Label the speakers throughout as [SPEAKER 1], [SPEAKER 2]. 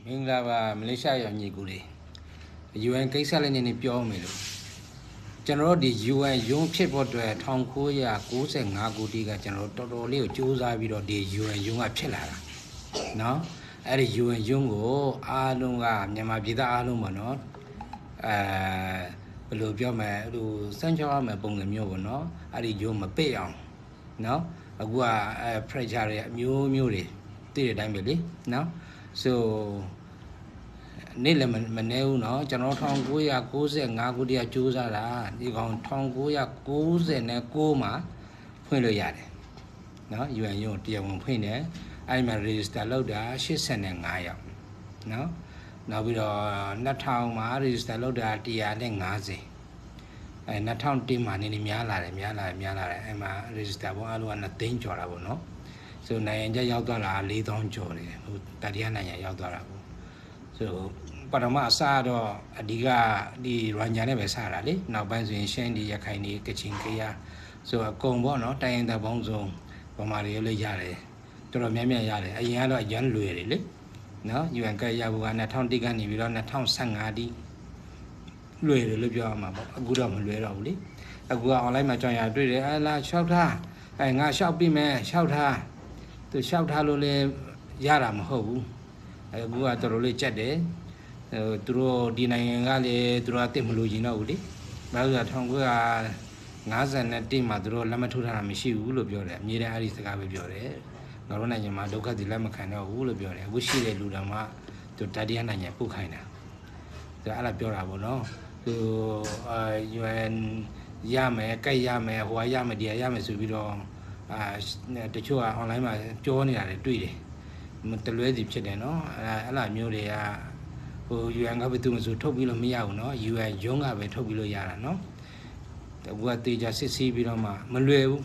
[SPEAKER 1] မင်္ဂလာပါမလေးရှားရောက်ညီကိုတွေ UN ကိစ္စလေးနေပြောမယ်လို့ကျွန်တော်တို့ဒီ UN ရုံးဖြစ်ဖို့အတွက်1995ခုတည်းကကျွန်တော်တို့တော်တော်လေးကိုစူးစမ်းပြီးတော့ဒီ UN ရုံးကဖြစ်လာတာเนาะအဲ့ဒီ UN ရုံးကိုအားလုံးကမြန်မာပြည်သားအားလုံးပေါ့နော်ဘယ်လိုပြောမလဲဟိုစမ်းချောင်းရမယ်ပုံစံမျိုးပေါ့နော်အဲ့ဒီရုံးမပိတ်အောင်เนาะအခုကpressure တွေအမျိုးမျိုးတွေသိတဲ့အတိုင်းပဲလေเนาะso နေ့လည်းမနေဘူးเนาะကျွန်တော်1995ခုတည်းကစူးစမ်းတာဒီကောင်1996မှာဖွင့်လို့ရတယ်เนาะ UN ရုံးတရားဝင်ဖွင့်တယ်အဲ့မှာ register လုပ်တာ85ယောက်เนาะနောက်ပြီးတော့2000မှာ register လုပ်တာ150အဲ2001မှာနေများလာတယ်အဲ့မှာ register ပေါင်းအားလုံးက2သိန်းကျော်တာပေါ့เนาะဆိုနိုင်ငံခြားရောက်သွားတာ4000ကျော်တယ်ဟိုတတိယနိုင်ငံရောက်သွားတာပေါ့ဆိုပထမအစတော့အဓိကဒီရန်ဂျာနဲ့ပဲစတာလေနောက်ပိုင်းဆိုရင်ရှမ်းဒီရခိုင်ဒီကချင်ကရဆိုအကုန်ပေါ့နော်တိုင်းရင်တပေါင်းစုံဗမာတွေလည်းရတယ်တော်တော်များများရတယ်အရင်ကတော့အရန်လွယ်တယ်လေနော် UN ကရဖို့က2001ကနေပြီးတော့2015တိလွယ်တယ်လို့ပြောရမှာပေါ့အခုတော့မလွယ်တော့ဘူးလေအခုက online မှာကြောင်ရတွေ့တယ်အလားလျှောက်ထားငါလျှောက်ပြီးမယ်လျှောက်ထားသူလျှောက်ထားလို့လည်းရတာမဟုတ်ဘူးအခုကတော်တော်လေးကြက်တယ်သူတို့ဒီနိုင်ငံကလည်းသူတို့အသိမလို့ရင်တော့ဘူးလေဘာလို့လဲ1951မှာသူတို့လက်မထိုးထားတာမရှိဘူးလို့ပြောတယ်အမြဲတမ်းအဲ့ဒီစကားပဲပြောတယ်ငါတို့နိုင်ငံမှာဒုက္ခတွေလက်မခံတော့ဘူးလို့ပြောတယ်အခုရှိတဲ့လူတော်မှသူတတိယနိုင်ငံပုတ်ခိုင်းတာသူအဲ့ဒါပြောတာပေါ့နော်သူUN ရမယ်ကြိုက်ရမယ်ဟိုရမယ်ဒီရမယ်ဆိုပြီးတော့တချို့က online မှာပြောနေတာတွေတွေ့တယ်တလွဲစီဖြစ်တယ်နော်အဲ့လိုမျိုးတွေကဟို UN ကဘယ်သူမှဆိုထုတ်ပြီးလို့မရဘူးเนาะ UN ရုံးကပဲထုတ်ပြီးလို့ရတာเนาะအခုကတေချာစစ်ဆေးပြီးတော့မှမလွယ်ဘူး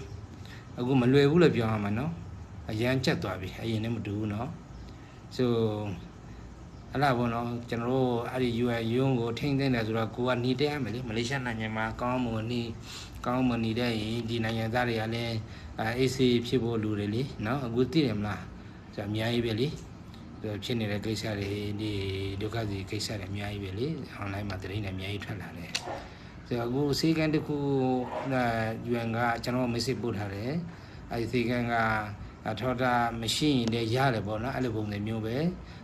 [SPEAKER 1] အခုမလွယ်ဘူးလို့ပြောရမှာเนาะအရန်ကျက်သွားပြီအရင်နဲ့မတူဘူးเนาะဆိုအဲ့လားဘောနော်ကျွန်တော်တို့အဲ့ဒီ UN ရုံးကိုထိန်းသိမ်းတယ်ဆိုတော့ကိုကหนีတက်ရမယ်လေမလေးရှားနိုင်ငံမှာကောင်းမွန်နေတဲ့ရင်ဒီနိုင်ငံသားတွေကလည်းAC ဖြစ်ဖို့လူတွေလေเนาะအခုသိတယ်မလားဆိုအများကြီးပဲလေဖြစ်နေတဲ့ကိစ္စတွေဒီဒုက္ခတွေကိစ္စတွေအများကြီးပဲလေ online မှာသတင်းတွေအများကြီးထွက်လာတယ်ဆိုတော့အခုစေကန်တစ်ခု UN ကကျွန်တော် message ပို့ထားတယ်အဲဒီစေကန်ကထောတာမရှိရင်လည်းရတယ်ပေါ့နော်အဲ့လိုပုံစံမျိုးပဲ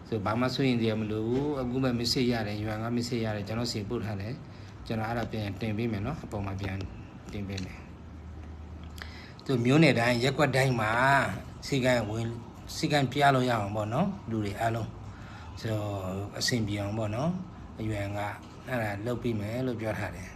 [SPEAKER 1] ဆိုဘာမှဆွေးရင်တည်းမလို့အခုပဲ message ရတယ် UN က message ရတယ်ကျွန်တော်စီပို့ထားတယ်ကျွန်တော်အဲ့ဒါပြန်တင်ပေးမယ်နော်အပေါ်မှာပြန်တင်ပေးမယ်သူမျိုးနယ်တိုင်းရက်ကွက်တိုင်းမှာစေကန်ဝင်စီကံပြလို့ရအောင်ပေါ့နော်လူတွေအားလုံးဆိုတော့အဆင်ပြေအောင်ပေါ့နော်UNကအဲ့ဒါလုပ်ပြီးမယ်လို့ပြောထားတယ်